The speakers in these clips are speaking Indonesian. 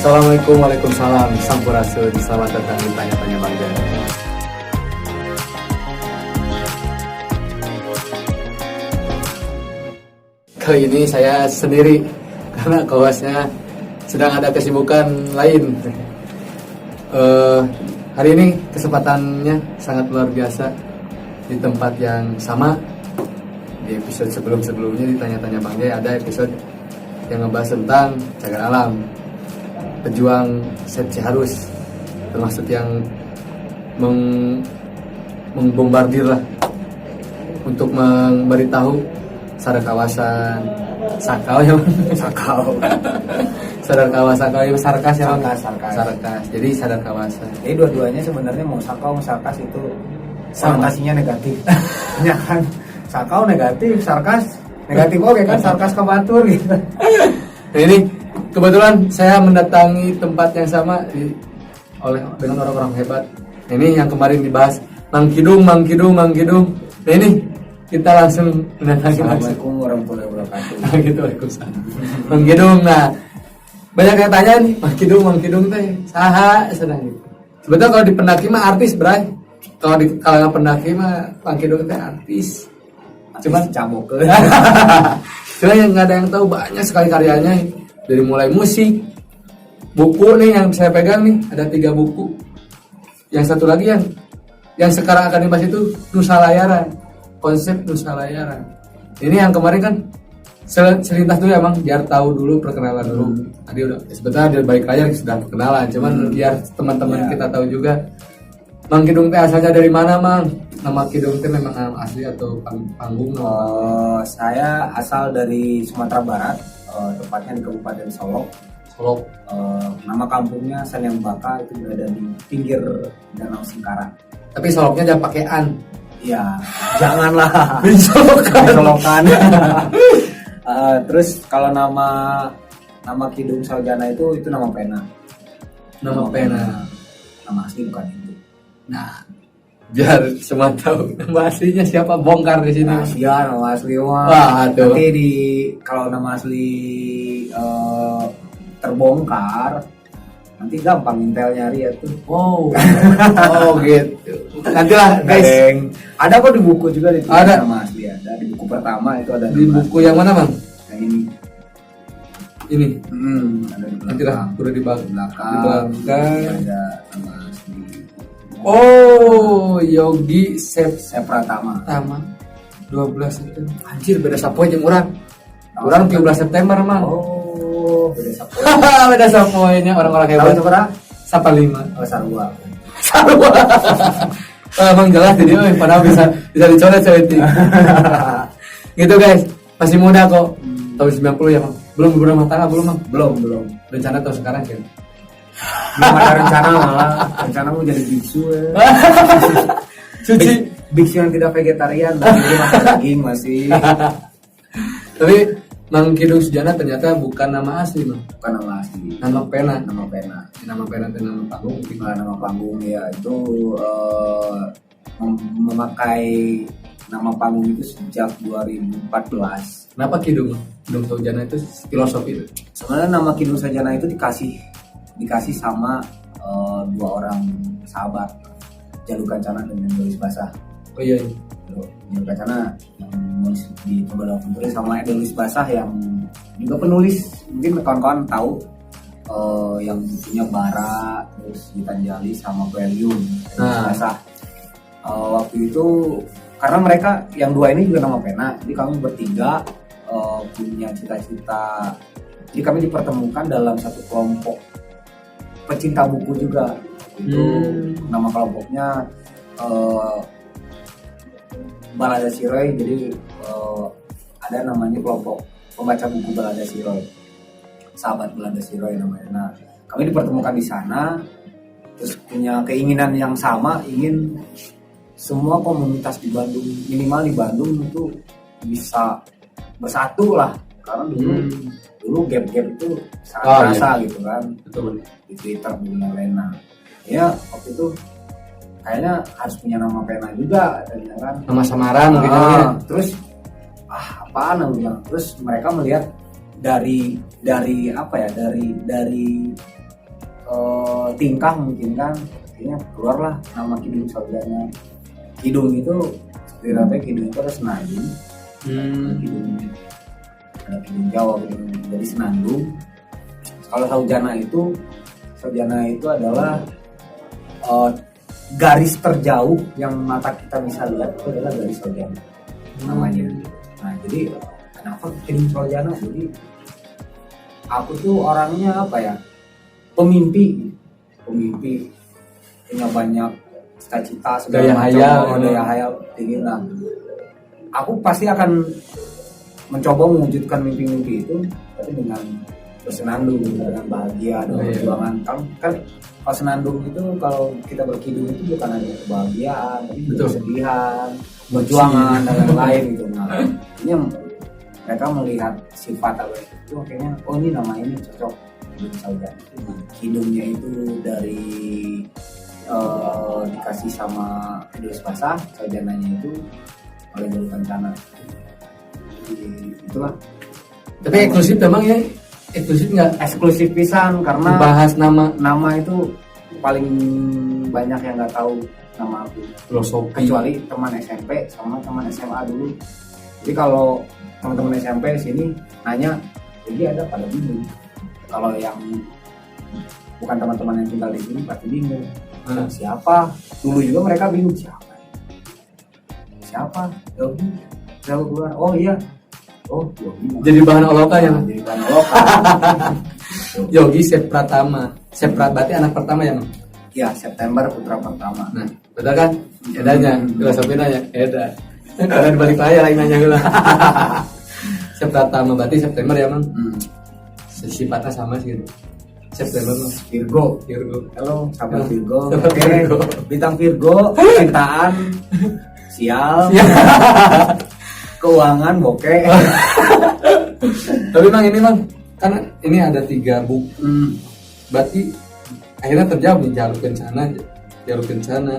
Assalamualaikum, waalaikumsalam, sampurasun, selamat datang di Tanya-Tanya Bang Jan. Kali ini saya sendiri karena kawasnya sedang ada kesibukan lain. Hari ini kesempatannya sangat luar biasa di tempat yang sama. Di episode sebelum-sebelumnya di Tanya-Tanya Bang Jan ada episode yang ngebahas tentang cagar alam, pejuang Sep Ciharus, termasuk yang membombardir lah untuk memberitahu sadar kawasan sakau ya sadar kawasan kalau sarkas ya sarkas jadi sadar kawasan. Jadi dua-duanya sebenarnya mau sakau mau sarkas itu konotasinya negatif. Ya kan, sakau negatif, sarkas negatif, oke kan, sarkas kebatur gitu. Nah, ini kebetulan saya mendatangi tempat yang sama dengan orang-orang hebat. Nah, ini yang kemarin dibahas Mang Kidung. Nah, ini kita langsung mendatangi. Assalamualaikum warahmatullahi wabarakatuh. Gitu, Waalaikumsalam. Mang Kidung. Nah, banyak yang tanya nih, Mang Kidung teh saha senang gitu. Sebetulnya kalau di pendaki mah artis, Bray. Kalau di kalangan pendaki mah Mang Kidung teh artis. Cuman camuk. Cuma yang nggak ada yang tahu, banyak sekali karyanya, dari mulai musik, buku nih yang saya pegang nih ada 3 buku. Yang satu lagi yang sekarang akan dibahas itu Nusa Layaran, konsep Nusa Layaran. Ini yang kemarin kan selintas dulu emang biar tahu dulu, perkenalan dulu. Tadi udah sebetulnya dari balik layar sudah perkenalan, cuman biar teman-teman kita tahu juga Mang Kidung teh asalnya dari mana, Mang? Nama Kidung teh memang nama asli atau panggung? Saya asal dari Sumatera Barat, tepatnya di Kabupaten Solok. Nama kampungnya Sanyambaka, itu berada di pinggir Danau Singkara. Tapi Soloknya jangan pakai an. Iya, janganlah. Solokan. Terus kalau nama Kidung Saljana itu nama pena. Nama pena. Nama asli bukan itu. Nah, biar semua tahu nama aslinya siapa, bongkar di sini. Nama asli mah. Aduh. Nanti kalau nama asli terbongkar, nanti gampang Intel nyari ya tuh. Oh gitu. Nantilah guys. Ada kok di buku juga di ada. Nama asli ada di buku pertama itu ada. Di buku yang mana, Bang? Yang ini. Ada di belakang. Nantilah udah di belakang. Ada nama asli. Oh, Yogi Sep Pratama. 12 September. Anjir, beda sapoe jeung urang. Urang 17 September, Mang. Oh, beda sapoe. Beda sapoenya orang-orang hebat. Tahun seberapa? 45. Oh, Sarua. Emang jelas jadi, padahal bisa dicoret cewek itu. Gitu guys, masih muda kok. Tahun 90 ya, Mang. Belum berumah tangga belum, Mang? Belum. Rencana tahun sekarang kan? Belum ada rencana, malah rencana mau jadi biksu ya. Suci biksu yang tidak vegetarian, jadi makan daging masih. Tapi Mang Kidung Sujana ternyata bukan nama asli, Mang. Bukan nama asli. Nama pena itu nama panggung. Nama panggung ya itu memakai nama panggung itu sejak 2014. Kenapa Kidung Sujana itu filosofi itu? Sebenarnya nama Kidung Sajana itu dikasih sama 2 orang sahabat, Jalu Kancana dan Edolis Basah. Oh iya. Jalu Kancana yang menulis di Coba Tulis, sama Edolis Basah yang juga penulis, mungkin kawan-kawan tahu, yang punya Bara, terus Gitanjali sama Valium. Edolis Basah. Waktu itu karena mereka yang 2 ini juga nama pena, jadi kami bertiga punya cita-cita. Jadi kami dipertemukan dalam satu kelompok pecinta buku juga. Itu nama kelompoknya Balada Siroy. Jadi ada namanya kelompok pembaca buku Balada Siroy, sahabat Balada Siroy namanya. Nah, kami dipertemukan di sana, terus punya keinginan yang sama, ingin semua komunitas di Bandung, minimal di Bandung itu bisa bersatu lah, karena dulu gap-gap itu sangat terasa gitu kan. Betul. Di Twitter punya Lena. Ya waktu itu kayaknya harus punya nama pena juga, kan. Nama samaran mungkin. Terus apaan aku bilang. Terus mereka melihat dari apa ya, dari tingkah mungkin kan akhirnya keluarlah nama Kidung Saljana. Kidung itu sebenarnya Kidung itu ada senandung. Ada Kidung Jawa, jadi senandung. Kalau Saljana itu adalah garis terjauh yang mata kita bisa lihat, itu adalah garis Saljana namanya. Nah jadi kenapa Kidung Saljana? Jadi aku tuh orangnya apa ya, pemimpi, punya banyak cita-cita, Daya hayal tinggi. Nah aku pasti akan mencoba mewujudkan mimpi-mimpi itu, tapi dengan bersenandung, dengan bahagia, dengan perjuangan. Kan kalau senandung itu, kalau kita berkidung itu bukan hanya kebahagiaan, tapi juga kesedihan, perjuangan dan lain-lain gitu. Nah ini mereka melihat sifat apa itu, akhirnya oh ini nama ini cocok Kidung Saljana. Kidungnya itu dari dikasih sama Idris Basah, Saljananya itu oleh Galuh Kencana. Jadi itulah. Tapi eksklusif memang ya, eksklusif nggak? Eksklusif pisan karena bahas nama itu paling banyak yang nggak tahu nama aku. Filosofi. Kecuali teman SMP sama teman SMA dulu. Jadi kalau teman-teman SMP sini nanya, jadi ada pada bingung. Kalau yang bukan teman-teman yang tinggal di sini pasti bingung. Siapa? Dulu juga mereka bingung siapa? Yogi. Saya keluar. Oh iya. Oh Yogi. Jadi bahan olokan ya? Jadi bahan olokan. Yogi Sep Pratama. Berarti anak pertama ya, Mang? Ya, September putra pertama. Nah, betul kan? Edanya, filosofi nanya, Eda. Kalian balik layar lagi nanya gula. Sep Pratama berarti September ya, Mang? Sifatnya sama sih gitu. September Mang. Virgo. Halo, sahabat Virgo. Oke, bintang Virgo, cintaan, sial. Keuangan bokeh. Tapi Mang ini Mang, kan ini ada 3 buku. Berarti akhirnya terjawab nih Jalur Kencana.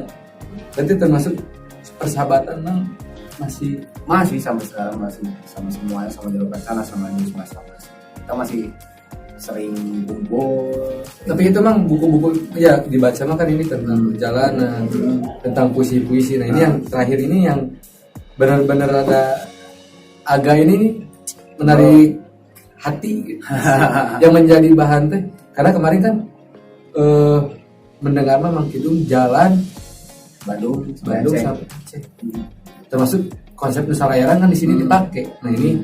Berarti termasuk persahabatan Mang masih sampai sekarang, masih sama semuanya, sama Jalur Kencana, sama Idris Basah. Kita masih sering kumpul. Tapi itu Mang buku-buku ya dibaca Mang kan ini tentang perjalanan, tentang puisi-puisi. Nah ini yang terakhir ini yang benar-benar ada agak ini menarik hati yang menjadi bahan teh, karena kemarin kan mendengar Mang Kidung jalan Bandung sampai Aceh, termasuk konsep Nusa Layaran kan di sini dipakai. Nah ini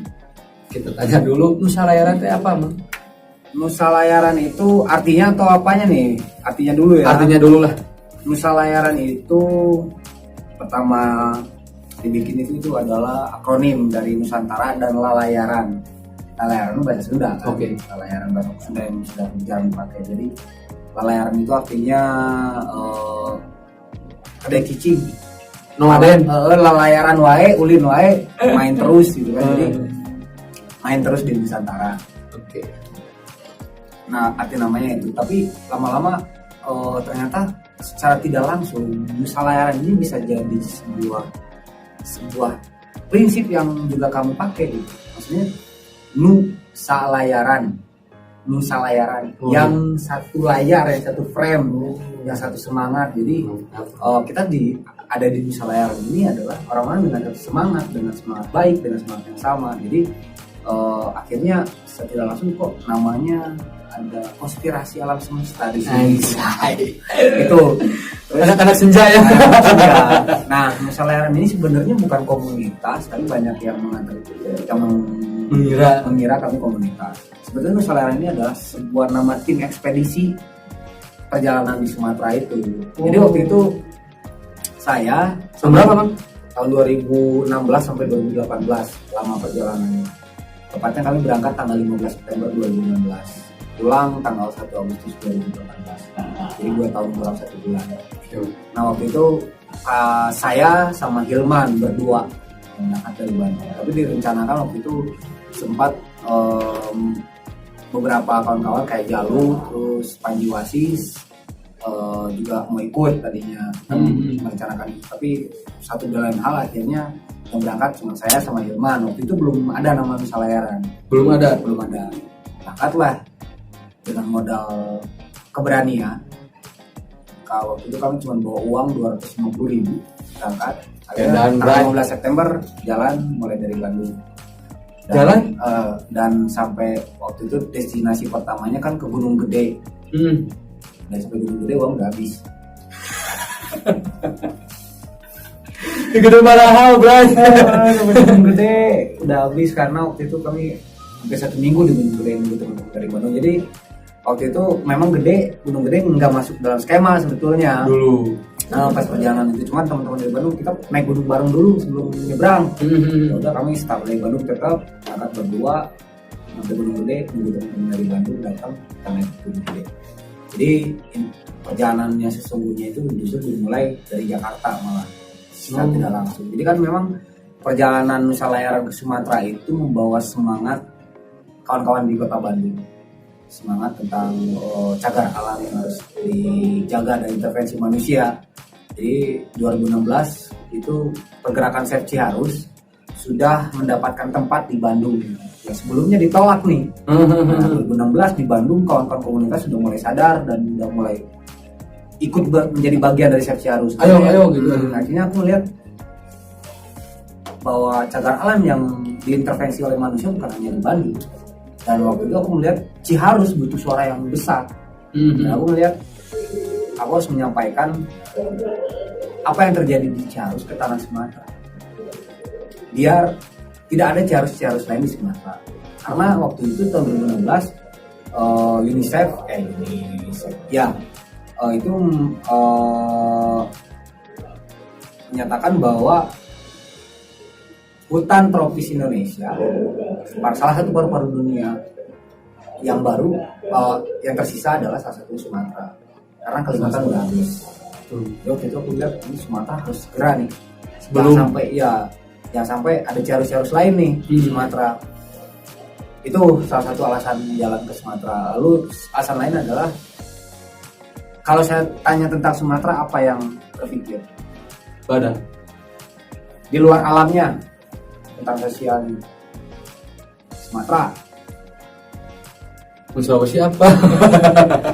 kita tanya dulu, Nusa Layaran teh apa Mang? Nusa Layaran itu artinya atau apanya nih? Artinya dulu ya. Artinya dulu lah. Nusa Layaran itu pertama dibikin itu adalah akronim dari Nusantara dan Lalayaran. Lalayaran itu bahasa Sunda kan? Oke. Lalayaran bahasa Sunda yang sudah jarang dipakai. Jadi Lalayaran itu artinya ada cicing. Nomaden. Lalayaran wae, ulin wae, main terus gitu kan. Jadi main terus di Nusantara. Oke. Nah, arti namanya itu. Tapi lama-lama ternyata secara tidak langsung Nusa Layaran ini bisa jadi sebuah prinsip yang juga kamu pakai gitu. Maksudnya Nusa Layaran yang satu layar, yang satu frame, yang satu semangat. Jadi kita ada di Nusa Layaran ini adalah orang-orang dengan satu semangat baik, dengan semangat yang sama. Jadi akhirnya secara tidak langsung kok namanya ada konspirasi alam semesta di sini. Itu Anak-anak senja ya. Nah, Nusa Layaran ini sebenarnya bukan komunitas, tapi banyak yang mengira kami komunitas. Sebetulnya Nusa Layaran ini adalah sebuah nama tim ekspedisi perjalanan di Sumatera itu. Jadi waktu itu saya tahun berapa Bang? Tahun 2016 sampai 2018 lama perjalanannya. Tepatnya kami berangkat tanggal 15 September 2016. Pulang tanggal 1 Agustus 2018. Jadi 2 tahun kurang 1 bulan. Nah waktu itu saya sama Hilman berdua berangkat dari Bandung. Tapi direncanakan waktu itu sempat beberapa kawan-kawan kayak Jalu, terus Panji Wasis juga mau ikut tadinya merencanakan. Tapi satu dan lain hal akhirnya yang berangkat cuma saya sama Hilman. Waktu itu belum ada nama Nusa Layaran. Belum ada. Berangkatlah dengan modal keberanian. Kalau waktu itu kami cuma bawa uang 250.000 berangkat. Dan Tanggal 15 September jalan mulai dari Bandung. Dan sampai waktu itu destinasi pertamanya kan ke Gunung Gede. Dan sampai Gunung Gede uang udah habis. Di Gedung Marahau, Bray. Gunung Gede udah habis karena waktu itu kami hampir 1 minggu di Gunung Gede nunggu teman-teman dari Bandung. Jadi waktu itu memang Gunung Gede nggak masuk dalam skema sebetulnya. Dulu. Nah, pas perjalanan itu cuman teman-teman dari Bandung kita naik gunung bareng dulu sebelum nyebrang. Ya udah kami start dari Bandung tetap angkat berdua sampai Gunung Gede, nunggu teman-teman dari Bandung datang kita naik Gunung Gede. Jadi perjalanannya sesungguhnya itu justru dimulai dari Jakarta malah secara tidak langsung. Jadi kan memang perjalanan Nusa Layaran ke Sumatera itu membawa semangat kawan-kawan di Kota Bandung. Semangat tentang cagar alam yang harus dijaga dari intervensi manusia. Jadi 2016 itu pergerakan Save Ciharus sudah mendapatkan tempat di Bandung. Ya sebelumnya ditolak nih. Nah, 2016 di Bandung kawan-kawan komunitas sudah mulai sadar dan sudah mulai ikut menjadi bagian dari Save Ciharus. Ayo gitu. Akhirnya aku melihat bahwa cagar alam yang diintervensi oleh manusia bukan hanya di Bandung. Dan waktu itu aku melihat Ciharus butuh suara yang besar. Dan aku melihat aku harus menyampaikan apa yang terjadi di Ciharus ke tanah Sumatera. Biar tidak ada Ciharus lain di Sumatera. Karena waktu itu tahun 2016 UNICEF ya itu menyatakan bahwa hutan tropis Indonesia salah satu paru-paru dunia yang baru yang tersisa adalah salah satu Sumatera karena Kalimantan udah habis. Jadi waktu itu aku lihat ini Sumatera harus segera nih sebelum jangan sampai ada Ciharus lain nih di Sumatera. Itu salah satu alasan jalan ke Sumatera. Lalu alasan lain adalah kalau saya tanya tentang Sumatera apa yang terpikir? Badan. Di luar alamnya tentang sosialnya. Sumatera. Sulawesi apa?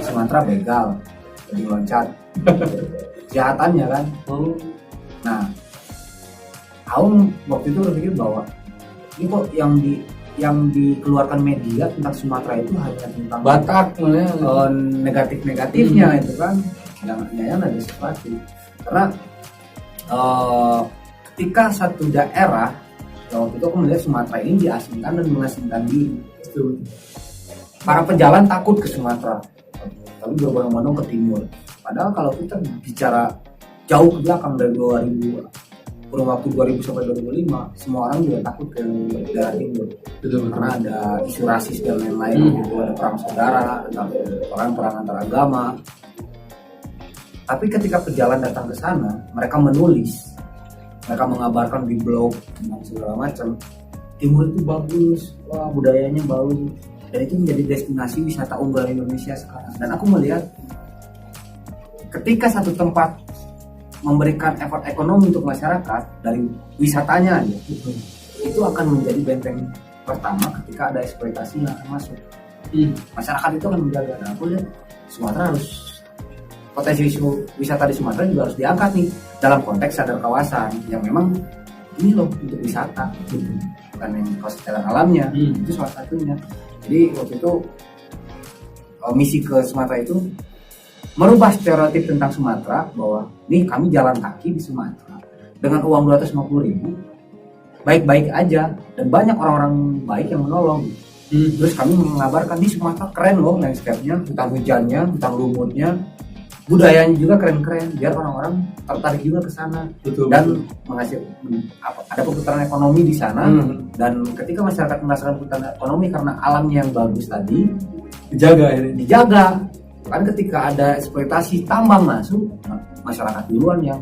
Sumatera begal, jadi loncat. Kejahatannya kan. Nah, aku waktu itu berpikir bahwa ini kok yang dikeluarkan media tentang Sumatera itu hanya tentang Batak, negatif-negatifnya itu kan. Jangan ada sesuatu. Karena ketika satu daerah waktu itu aku melihat Sumatera ini diasingkan dan mengasingkan diri. Para pejalan takut ke Sumatera, tapi berbondong-bondong ke timur. Padahal kalau kita bicara jauh ke belakang dari 2000, kurun waktu 2000 sampai 2005, semua orang juga takut ke daerah timur. Karena ada isu rasis dan lain-lain, itu ada perang saudara, ada perang antar agama. Tapi ketika pejalan datang ke sana, mereka menulis, mereka mengabarkan di blog tentang segala macam. Timur itu bagus, wah budayanya bagus, dan itu menjadi destinasi wisata unggulan Indonesia sekarang. Dan aku melihat ketika satu tempat memberikan effort ekonomi untuk masyarakat dari wisatanya aja, itu akan menjadi benteng pertama ketika ada eksploitasi yang akan masuk. Masyarakat itu akan menjaga. Dan aku lihat Sumatera harus, potensi wisata di Sumatera juga harus diangkat nih dalam konteks sadar kawasan yang memang ini loh untuk wisata, bukan yang kawasan alamnya. Itu salah satunya. Jadi waktu itu misi ke Sumatera itu merubah stereotip tentang Sumatera bahwa nih kami jalan kaki di Sumatera dengan uang 250.000 baik-baik aja dan banyak orang-orang baik yang menolong. Terus kami mengabarkan di Sumatera keren loh landscape-nya, hutan hujannya, hutan lumutnya, budayanya juga keren-keren biar orang-orang tertarik juga ke sana. Dan ada perputaran ekonomi di sana. Dan ketika masyarakat merasakan perputaran ekonomi karena alamnya yang bagus tadi dijaga. Kan ketika ada eksploitasi tambang masuk, masyarakat duluan yang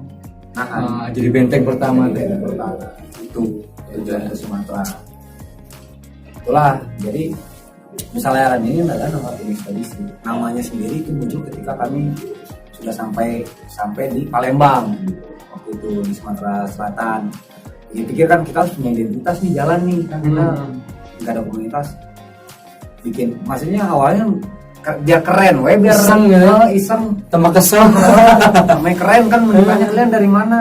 jadi benteng pertama itu tujuan ke Sumatera. Itulah, jadi Nusa Layaran ini adalah nama tim ekspedisi. Namanya sendiri itu muncul ketika kami sudah sampai di Palembang waktu itu di Sumatera Selatan. Pikir kan kita harus punya identitas nih, jalan nih kan kita nggak ada komunitas. Maksudnya awalnya biar keren, biar Iseng gitu. Iseng. Tambah kesel. Namanya keren kan, menitanya kalian dari mana?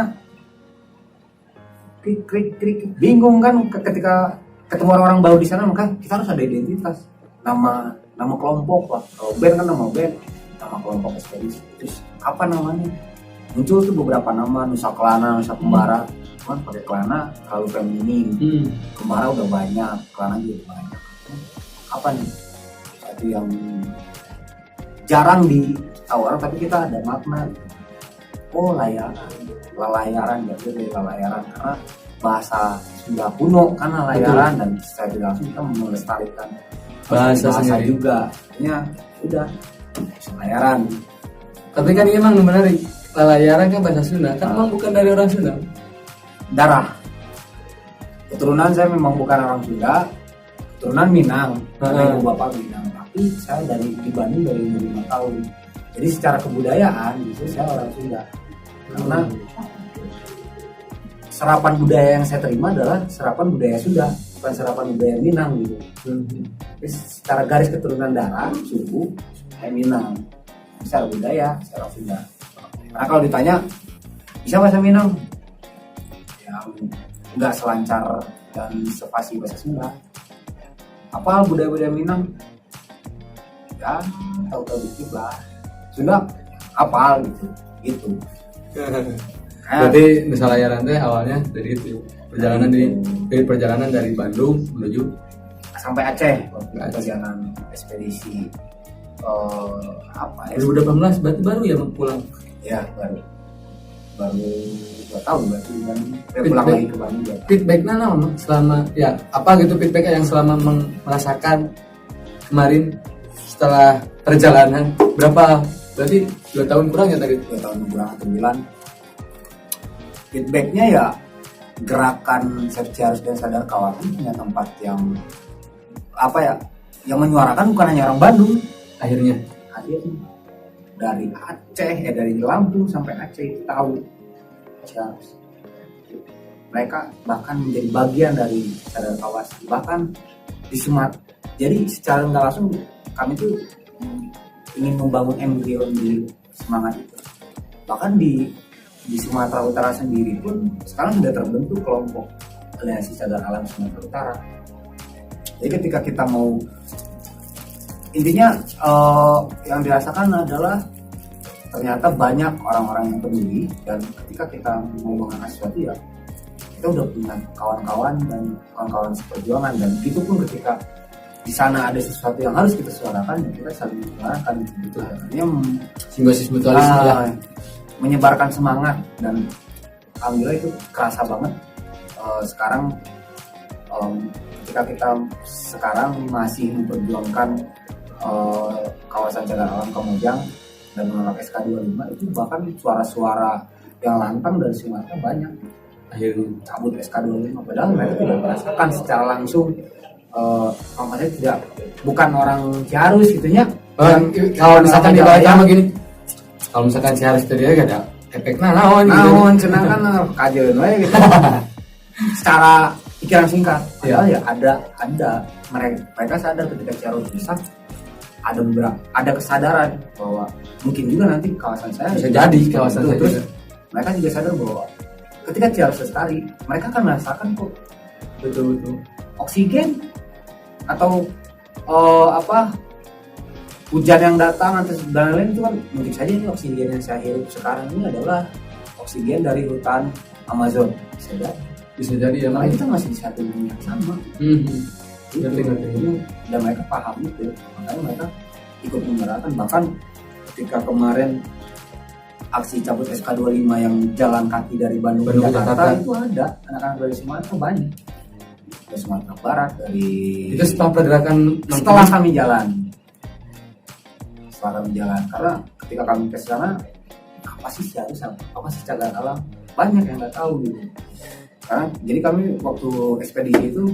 Krik. Bingung kan ketika ketemu orang-orang baru di sana, maka kita harus ada identitas. Nama kelompok lah. Kalau band kan nama band, nama kelompok ekspedisi. Terus apa namanya? Muncul tuh beberapa nama, Nusa Kelana, Nusa Kembara. Cuman pakai Kelana terlalu feminim. Kembara udah banyak, Kelana juga banyak. Apa nih? Satu yang jarang ditahu orang, tapi kita ada makna. Oh, lalayaran, jadi dari lalayaran karena bahasa Sunda kuno karena lalayaran. Dan secara tidak langsung kita melestarikan bahasa sendiri juga. Artinya udah lalayaran. Tapi kan ini emang menarik. Lalayaran kan bahasa Sunda, kan emang bukan dari orang Sunda. Darah. Keturunan saya memang bukan orang Sunda, keturunan Minang. Ibu bapak Minang. Tapi saya di Bandung dari 5 tahun. Jadi secara kebudayaan justru saya orang Sunda. Karena serapan budaya yang saya terima adalah serapan budaya Sunda, bukan serapan budaya Minang gitu. Jadi secara garis keturunan darah, suku, saya Minang. Secara budaya, saya orang Sunda. Karena kalau ditanya, bisa bahasa Minang? Ya, nggak selancar dan sefasih bahasa Sunda. Apa budaya-budaya Minang? Ya, tahu-tahu dikit lah. Sunda, apal gitu. Berarti Nusa Layaran teh awalnya dari itu perjalanan dari Bandung menuju sampai Aceh, perjalanan ekspedisi. Apa ya? 2018 berarti baru ya pulang. Ya baru 2 tahun berarti kan pulang lagi ke Bandung. Feedbacknya nama selama ya apa gitu feedback yang selama merasakan kemarin setelah perjalanan berapa berarti 2 tahun kurang ya tadi 2 tahun kurang atau 9. Feedbacknya ya gerakan Search Harus dan Sadar Kawasan punya tempat yang apa ya, yang menyuarakan bukan hanya orang Bandung. Akhirnya dari Aceh, dari Lampung sampai Aceh itu tahu. Mereka bahkan menjadi bagian dari Sadar Kawasan, bahkan di Sumatera. Jadi secara nggak langsung kami tuh ingin membangun embrion di semangat itu. Bahkan di Sumatera Utara sendiri pun sekarang sudah terbentuk kelompok Aliansi Sadar Alam Sumatera Utara. Jadi ketika kita mau, intinya yang dirasakan adalah ternyata banyak orang-orang yang peduli, dan ketika kita mau mengangkat sesuatu ya kita udah punya kawan-kawan dan kawan-kawan seperjuangan, dan itu pun ketika di sana ada sesuatu yang harus kita suarakan ya kita saling menyuarakan gitu. Artinya simbiosis mutualisme ya, menyebarkan semangat, dan alhamdulillah itu kerasa banget. Sekarang ketika kita sekarang masih memperjuangkan kawasan cagar alam Kamojang dan menolak SK25, itu bahkan suara-suara yang lantang dari Sumatera banyak akhirnya cabut SK25, padahal mereka tidak merasakan secara langsung. Saya tidak, bukan orang Ciarus gitunya. Kalau misalkan dibaca begini, kalau misalkan Ciarus itu dia gak ada efeknya naon cenah kan kajeun we gitu. Secara pikiran singkat, padahal ya ada mereka sadar ketika Ciarus rusak, ada kesadaran bahwa mungkin juga nanti kawasan saya bisa jadi kawasan saya. Terus mereka juga sadar bahwa ketika Ciarus lestari, mereka akan merasakan kok betul-betul oksigen atau hujan yang datang atau dan lain-lain, itu kan mungkin saja ini oksigen yang saya hirup sekarang ini adalah oksigen dari hutan Amazon. Bisa jadi ya, makanya kita masih di satu dunia yang sama. Dan mereka paham itu, makanya mereka ikut menyerahkan. Bahkan ketika kemarin aksi cabut SK25 yang jalan kaki dari Bandung ke Jakarta, itu ada anak-anak dari Sumatera banyak, dari Sumatera Barat, dari itu setelah kami jalan. Karena ketika kami ke sana, apa sih cagar alam, banyak yang nggak tahu gitu. Karena jadi kami waktu ekspedisi itu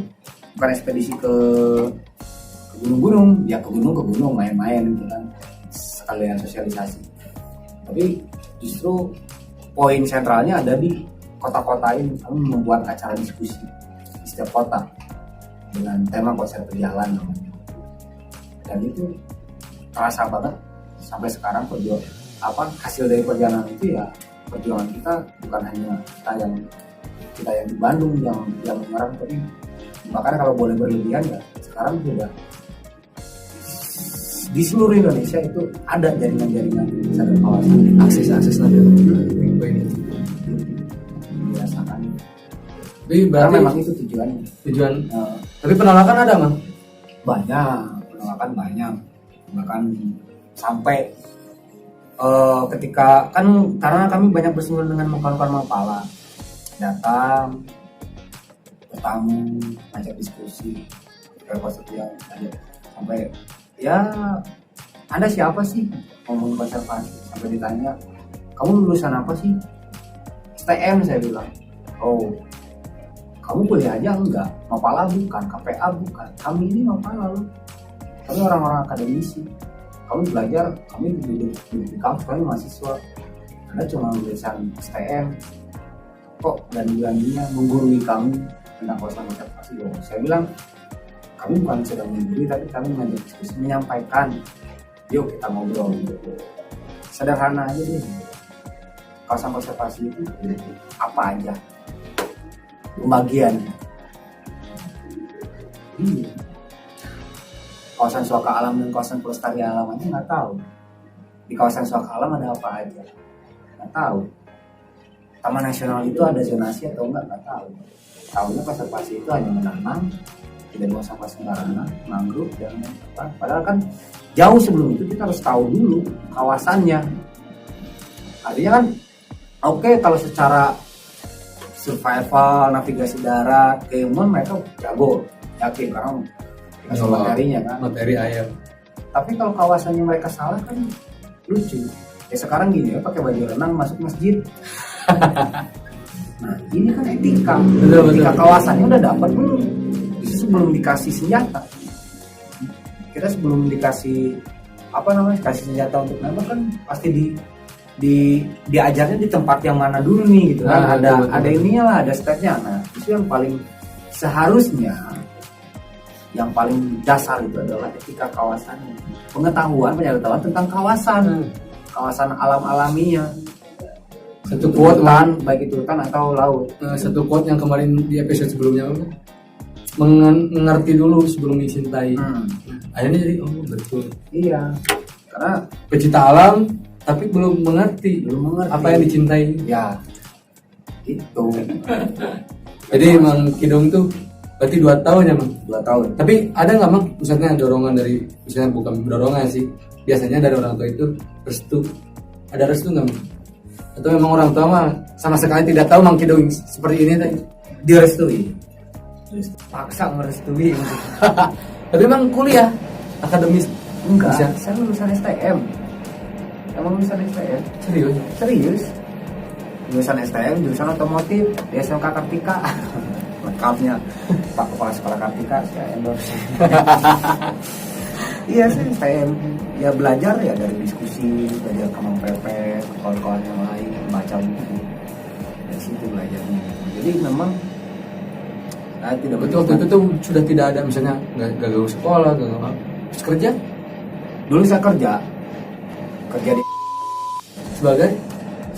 bukan ekspedisi ke gunung-gunung, ya ke gunung main-main gitu kan, sekalian sosialisasi. Tapi justru poin sentralnya ada di kota-kota ini. Kami membuat acara diskusi di setiap kota dengan tema konser berjalan namanya. Dan itu terasa banget sampai sekarang hasil dari perjalanan itu ya, perjuangan kita bukan hanya kita yang di Bandung yang menyerang, tapi bahkan kalau boleh berlebihan ya sekarang sudah di seluruh Indonesia itu ada jaringan-jaringan sadar kawasan, akses nanti biasakan. Tapi Karena berarti memang itu tujuannya. Tapi penolakan ada Mang? Banyak penolakan, banyak, bahkan sampai ketika kan karena kami banyak bersinggungan dengan kawan-kawan Mapala, datang bertamu, ngajak diskusi, yang ada sampai ya Anda siapa sih ngomong konservasi, sampai ditanya kamu lulusan apa sih, STM, saya bilang. Oh, kamu kuliah aja enggak, Mapala bukan, KPA bukan, kami ini Mapala loh, kami orang-orang akademisi, kamu belajar, kami duduk di kampus, kami mahasiswa, Anda cuma lulusan STM, kok ganti-gantinya menggurui kami tentang kawasan konservasi. Loh, saya bilang kami bukan sedang menggurui, tapi kami mengajak diskusi, menyampaikan, yuk kita ngobrol gitu. Sederhana aja nih, kawasan konservasi itu apa aja pembagiannya. Kawasan suaka alam dan kawasan pelestari alam aja nggak tahu. Di kawasan suaka alam ada apa aja nggak tahu. Taman nasional itu ada zonasi atau nggak tahu. Tahunya konservasi itu hanya menanam, tidak buang sampah sembarangan, mangrove dan apa. Padahal kan jauh sebelum itu kita harus tahu dulu kawasannya. Artinya kan oke, kalau secara survival, navigasi darat, keilmuan mereka jago, yakin karena materinya kan, materi air. Tapi kalau kawasannya mereka salah kan lucu. Ya sekarang gini ya, pakai baju renang masuk masjid. Nah ini kan etika, etika kawasannya udah dapat belum? Itu sebelum dikasih senjata. Kita sebelum dikasih kasih senjata untuk nembak kan pasti diajarnya di tempat yang mana dulu nih gitu kan. Ada ininya lah, ada stepnya. Nah itu yang paling seharusnya, yang paling dasar itu adalah etika kawasan, pengetahuan tentang kawasan alam alaminya. Satu quote baik itu hutan atau laut. Satu quote yang kemarin di episode sebelumnya, mengerti dulu sebelum dicintai. Akhirnya jadi betul. Iya, karena pecinta alam tapi belum mengerti apa yang dicintai. Ya, itu. Jadi Mang Kidong tuh berarti 2 tahun ya Mang? 2 tahun. Tapi ada nggak Mang, misalnya dorongan dari, misalnya bukan dorongan sih, biasanya dari orang tua itu restu. Ada restu nggak Mang? Atau memang orang tua mah sama sekali tidak tahu Mang Kidong seperti ini tadi? Direstui. Paksa merestui. Tapi Mang kuliah akademis? Enggak, bisa? saya lulusan STM. Emang lulusan STM? Serius. Lulusan STM, jurusan otomotif di SMK Kartika. Lengkapnya Pak Kepala Sekolah Kartika, saya endorse. Iya sih, STM ya belajar ya dari diskusi, belajar Kamang PP, kawan-kawan yang lain, baca buku, dari situ belajarnya. Jadi memang tidak betul. Waktu itu tuh sudah tidak ada, misalnya nggak gak sekolah, nggak apa, terus kerja. Dulu saya kerja di sebagai,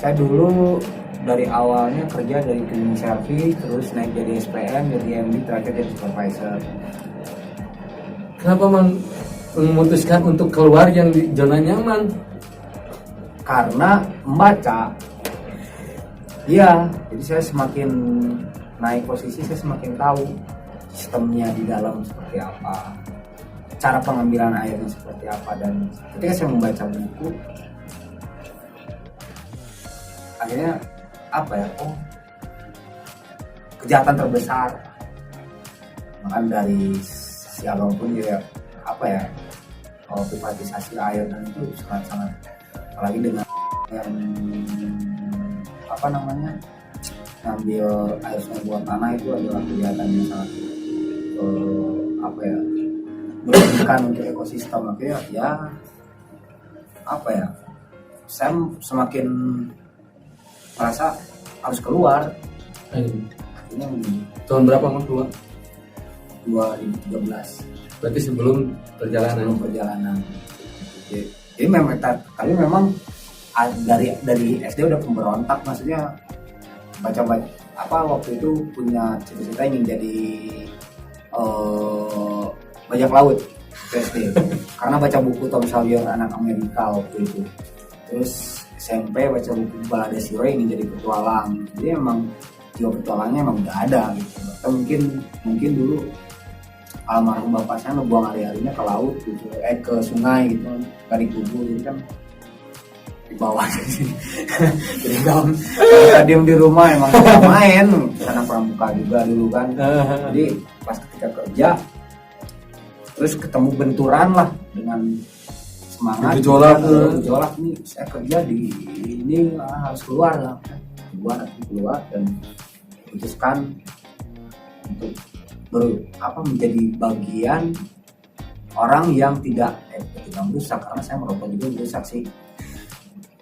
saya dulu dari awalnya kerja dari cleaning service, terus naik jadi SPM, jadi MD, terakhir jadi supervisor. Kenapa Mang memutuskan untuk keluar yang di zona nyaman? Karena membaca. Iya, jadi saya semakin naik posisi, saya semakin tahu sistemnya di dalam seperti apa, cara pengambilan airnya seperti apa. Dan ketika saya membaca buku, akhirnya kejahatan terbesar bahkan dari siapapun ya privatisasi air, dan itu sangat apalagi dengan yang ngambil air sungai buat tanah, itu adalah kejahatan yang sangat merugikan untuk ekosistem. Akhirnya saya semakin merasa harus keluar. Akhirnya Tahun berapa Mang keluar? 2013. Berarti sebelum perjalanan. Jadi memang tapi memang dari SD udah pemberontak, maksudnya baca apa waktu itu punya cita-cita ingin jadi bajak laut SD karena baca buku Tom Sawyer Anak Amerika waktu itu. Terus SMP baca buku Balada Siro ingin jadi petualang. Jadi emang jiwa petualangnya emang udah ada gitu. Atau mungkin dulu almarhum bapak saya ngebuang hari-harinya ke laut gitu, ke sungai gitu, dari kubur, jadi kan di bawah sih. Jadi kalau diem di rumah emang suka main sana pramuka juga dulu kan. Jadi pas ketika kerja terus ketemu benturan lah dengan semangat gejolak nih, saya kerja di ini harus keluar lah, keluar dan putuskan untuk menjadi bagian orang yang tidak merusak, karena saya merokok juga merusak sih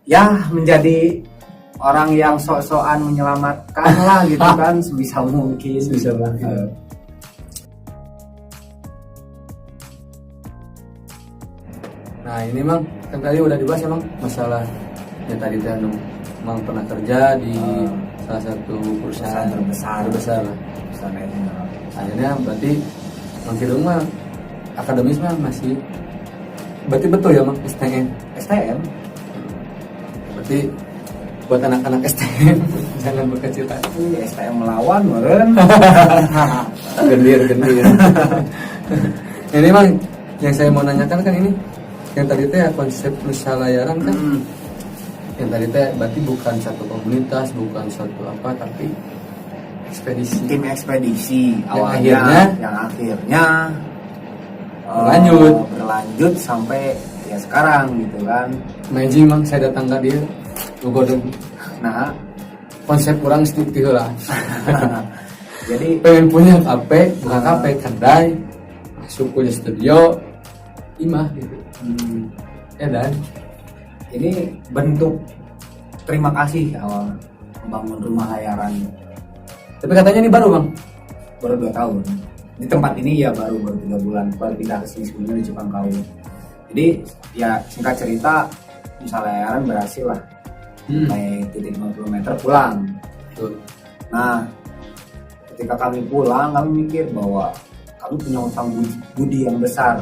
ya, menjadi orang yang sok-sokan menyelamatkan lah gitu kan sebisa mungkin. Nah ini Mang, kan tadi udah dibahas emang masalah ya tadi teh Mang pernah kerja di salah satu perusahaan terbesar lah. Akhirnya berarti Mang Kidung mah akademis mah masih berarti betul ya Mang STM. Berarti buat anak-anak STM jangan berkecil hati. STM melawan meren. gendir. Ini Mang yang saya mau nanyakan kan ini yang tadi teh konsep Nusa Layaran kan yang tadi teh berarti bukan satu komunitas, bukan satu apa, tapi tim ekspedisi awalnya yang akhirnya berlanjut sampai ya sekarang gitu kan. Imagine Mang saya datang ke dia Lugodeng. Nah konsep kurang sedikit lah. Jadi pengen punya kafe, bukan kafe, kedai, masuk punya studio imah gitu. Ya dan ini bentuk terima kasih awal membangun rumah layaran. Tapi katanya ini baru Bang, baru 2 tahun di tempat ini ya, baru 3 bulan, baru pindah ke sini sebelumnya di Cipangkau. Jadi ya singkat cerita Nusa Layaran berhasil lah naik titik 50 meter pulang. Nah ketika kami pulang, kami mikir bahwa kami punya utang budi yang besar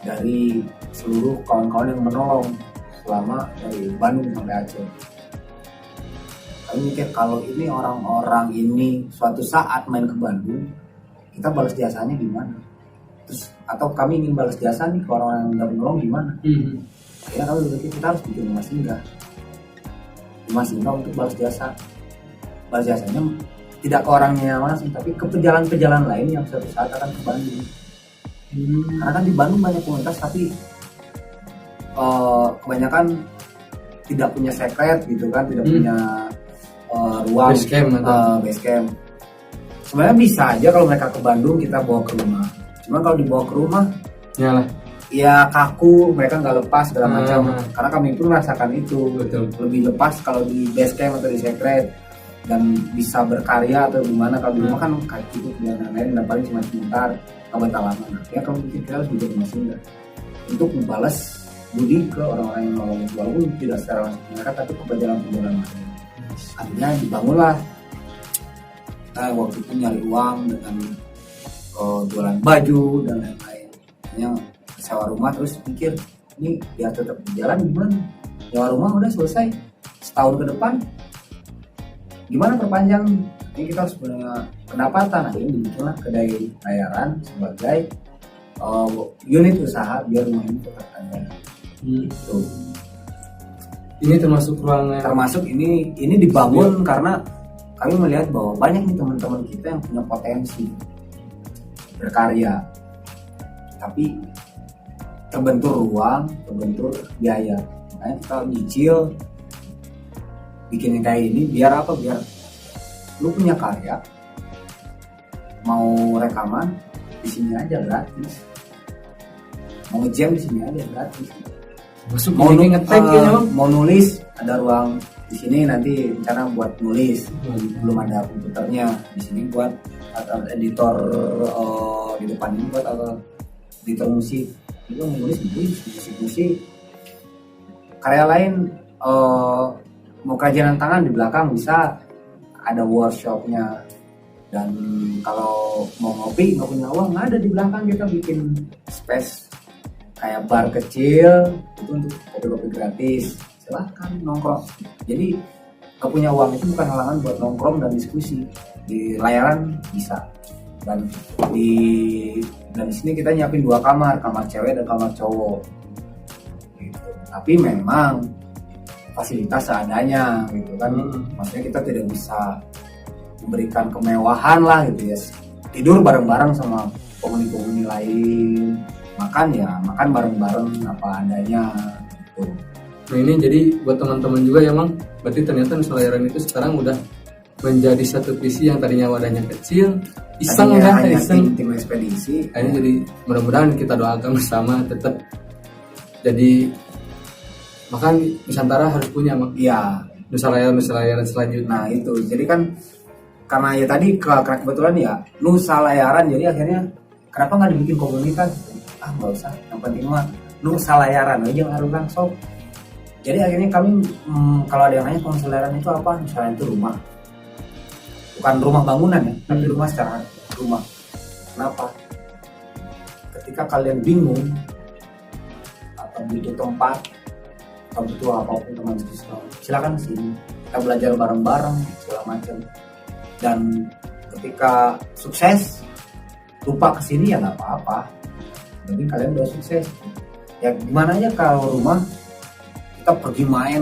dari seluruh kawan-kawan yang menolong selama dari Bandung sampai Aceh. Kami mikir kalau ini orang-orang ini suatu saat main ke Bandung, kita balas jasanya gimana? Terus atau kami ingin balas jasa nih ke orang-orang yang udah menolong gimana? Akhirnya kami berpikir kita harus bikin rumah singgah untuk balas jasa. Balas jasanya tidak ke orangnya langsung, tapi ke pejalan-pejalan lain yang suatu saat akan ke Bandung. Karena kan di Bandung banyak komunitas tapi kebanyakan tidak punya sekret gitu kan, tidak punya ruang base camp. Sebenarnya bisa aja kalau mereka ke Bandung kita bawa ke rumah. Cuma kalau dibawa ke rumah ya kaku, mereka nggak lepas segala macam. Karena kami pun merasakan itu. Betul. Lebih lepas kalau di base camp atau di sekret dan bisa berkarya atau gimana. Kalau di rumah kan kaki itu dan lain-lain dan paling cuma sebentar kabar lama. Ya kalau kita harus bikin rumah singgah untuk membalas budi ke orang-orang yang nolong, walaupun tidak secara langsung mereka, tapi ke perjalanan lain. Akhirnya dibangunlah. Nah, waktu itu nyari uang dengan jualan baju dan lain-lain. Hanya sewa rumah, terus pikir ini biar tetap berjalan gimana? Sewa rumah udah selesai, setahun ke depan gimana perpanjang? Ini kita harus punya pendapatan. Akhirnya dibikinlah kedai layaran sebagai unit usaha biar rumah ini tetap ada. Ini termasuk ruangan. Termasuk ini dibangun karena kami melihat bahwa banyak nih teman-teman kita yang punya potensi berkarya, tapi terbentur ruang, terbentur biaya. Makanya kita nyicil bikin kayak ini biar apa? Biar lu punya karya, mau rekaman di sini aja gratis, mau jam di sini aja gratis. Masuk mau ngetek mau nulis ada ruang di sini, nanti rencana buat nulis. Belum ada komputernya, di sini buat editor di depan ini buat editor musik. juga menulis diskusi karya lain. Mau kerajinan tangan di belakang bisa ada workshopnya. Dan kalau mau ngopi nggak punya uang, nggak ada, di belakang kita bikin space kayak bar kecil itu untuk kopi-kopi gratis, silahkan nongkrong. Jadi nggak punya uang itu bukan halangan buat nongkrong dan diskusi. Di layaran bisa. Dan di sini kita nyiapin 2 kamar cewek dan kamar cowok gitu. Tapi memang fasilitas seadanya gitu kan. Maksudnya kita tidak bisa memberikan kemewahan lah gitu ya. Tidur bareng-bareng sama penghuni lain, makan bareng-bareng apa adanya gitu. Nah ini jadi buat teman-teman juga ya Mang, berarti ternyata Nusa Layaran itu sekarang udah menjadi satu visi yang tadinya wadahnya kecil, iseng ya, iseng tim ekspedisi. Ini jadi mudah-mudahan kita doakan bersama tetap jadi, makan Nusantara harus punya Mang. Iya, Nusa Layaran selanjutnya. nah itu jadi kan karena ya tadi kebetulan ya Nusa Layaran, jadi akhirnya kenapa nggak dibikin komunitas? Nggak usah, yang penting mah Nusa Layaran aja ngaruh langsung. Jadi akhirnya kami kalau ada yang nanya Nusa Layaran itu apa, Nusa Layaran itu rumah, bukan rumah bangunan ya, tapi rumah secara rumah. Kenapa? Ketika kalian bingung atau butuh tempat atau butuh apapun teman diskusi, silakan sini, kita belajar bareng-bareng segala macam. Dan ketika sukses lupa kesini ya nggak apa-apa, jadi kalian udah sukses ya. Gimana aja kalau rumah kita pergi main,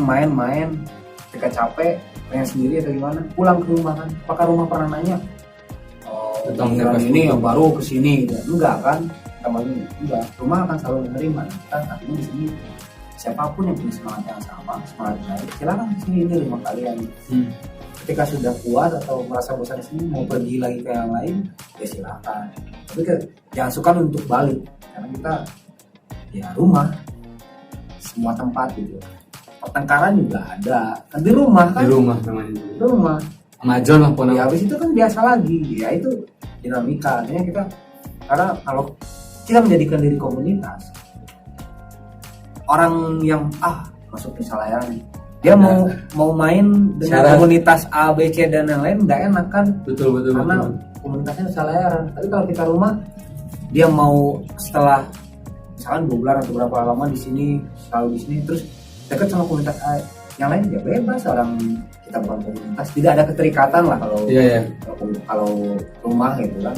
ketika capek pengen sendiri atau gimana, pulang ke rumah kan. Apakah rumah pernah nanya tentang ini yang baru kesini? Enggak kan, enggak. Rumah akan selalu menerima kita. Artinya di sini siapapun yang punya semangat yang sama, semangat baik, silakan sini, ini rumah kalian. Ketika sudah puas atau merasa bosan di sini, mau pergi lagi ke yang lain, ya silakan. Tapi jangan suka untuk balik, karena kita ya rumah, semua tempat gitu. Pertengkaran juga ada, kan di rumah kan? Di rumah namanya. Di rumah. Majon lah pokoknya. Ya habis itu kan biasa lagi, ya itu dinamika. Artinya kita, karena kalau kita menjadikan diri komunitas, orang yang masuk Nusa Layaran, dia mau main dengan komunitas A, B, C dan yang lain nggak enak kan? Betul. Karena komunitasnya Nusa Layaran. Tapi kalau kita rumah, dia mau setelah misalkan 2 bulan atau berapa lama di sini, selalu di sini, terus dekat sama komunitas A, yang lain ya bebas. Orang kita bukan komunitas, tidak ada keterikatan lah kalau rumah gitu kan.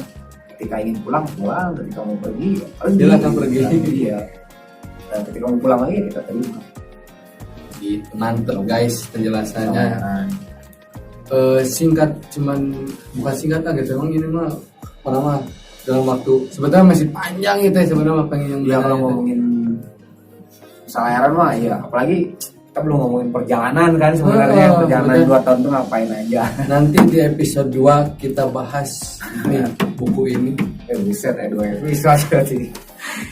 Ketika ingin pulang, ketika mau pergi, silakan pergi. Iya. Dan ketika mau pulang lagi kita terima. Gitu, mantep guys penjelasannya. Singkat, bukan singkat lah gitu. Emang ini mah pertama dalam waktu sebetulnya masih panjang gitu ya sebenarnya pengen yang ya. Kalau ngomongin Nusa Layaran mah ya, apalagi kita belum ngomongin perjalanan kan sebenarnya. Perjalanan 2 tahun tuh ngapain aja. Nanti di episode 2 kita bahas nih buku ini. Bisa 2 episode sih.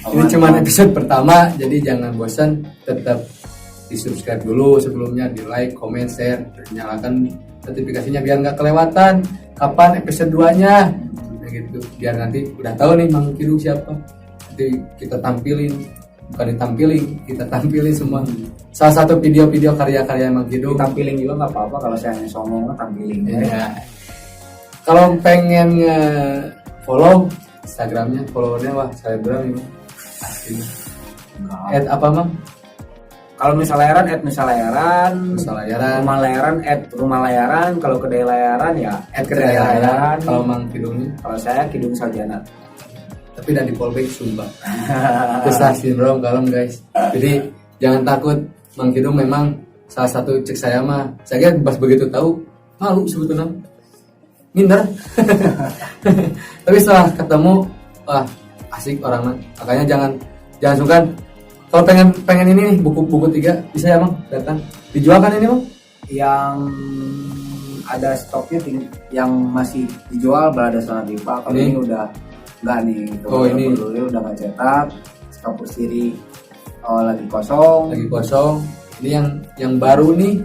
Ini cuma episode pertama, jadi jangan bosan, tetap di subscribe dulu sebelumnya, di like, comment, share, nyalakan notifikasinya biar nggak kelewatan kapan episode 2-nya. Nah gitu, biar nanti udah tahu nih Mang Kidung siapa. Nanti kita tampilin semua. Salah satu video-video karya-karya Mang Kidung. Tampilin juga nggak apa-apa, kalau saya songong tampilin. Ya. Kalau pengen follow Instagramnya, followernya wah selebgram ini aslinya. Apa Mang? Kalau Nusa Layaran Nusa Layaran, Rumah Layaran Rumah Layaran, kalau Kedai Layaran ya Kedai Layaran. Kalau Mang Kidung, kalau saya Kidung Sarjana. Tapi dari Polbek Sumba. Itu sindrom kalem guys. Jadi jangan takut, Mang Kidung memang salah satu cek saya mah. Saya kira pas begitu tahu malu sebetulnya. Minder. Tapi setelah ketemu, wah asik orangnya. Makanya jangan sungkan. Kalau pengen ini nih buku 3 bisa ya Bang datang. Dijual kan ini Bang? Yang ada stoknya yang masih dijual Balada Sona Dipa. Kalau ini udah enggak nih. Ini udah nggak cetak. Kapur Siri lagi kosong. Ini yang baru nih.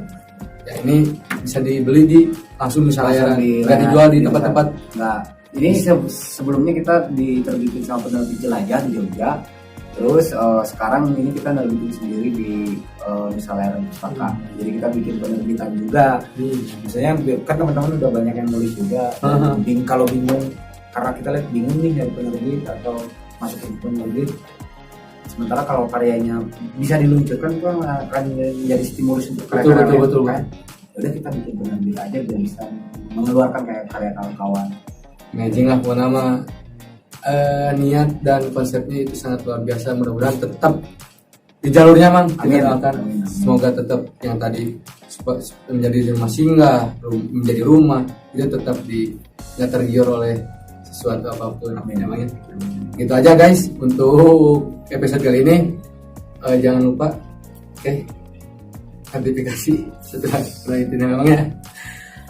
Ya ini bisa dibeli di langsung Nusa Layaran. Nggak dijual di tempat-tempat. Nggak. Ini sebelumnya kita diterbitin sama penerbit Jelajah di Jogja. Terus sekarang ini kita nerbitin sendiri di Nusa Leren Pustaka. Jadi kita bikin penerbitan juga. Misalnya kan teman-teman udah banyak yang nulis juga. Kalau bingung karena kita lihat bingung nih dari penerbit atau masuk ke penerbit. Sementara kalau karyanya bisa diluncurkan itu akan menjadi stimulus untuk karya-karya betul. kan. Udah kita bikin penerbit aja biar bisa mengeluarkan kayak karya kawan-kawan. Amazing lah pokoknya mah. Niat dan konsepnya itu sangat luar biasa. Mudah-mudahan tetap di jalurnya Mang. Amin. Kita doakan Amin. semoga tetap yang tadi menjadi rumah singgah, menjadi rumah itu tetap nggak tergiur oleh sesuatu apapun. Amin. Namanya. Gitu aja guys untuk episode kali ini. Jangan lupa notifikasi setelah itu memangnya.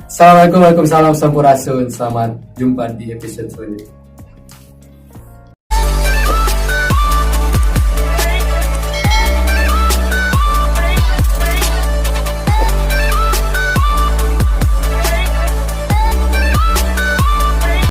Assalamualaikum warahmatullahi wabarakatuh. Selamat jumpa di episode selanjutnya.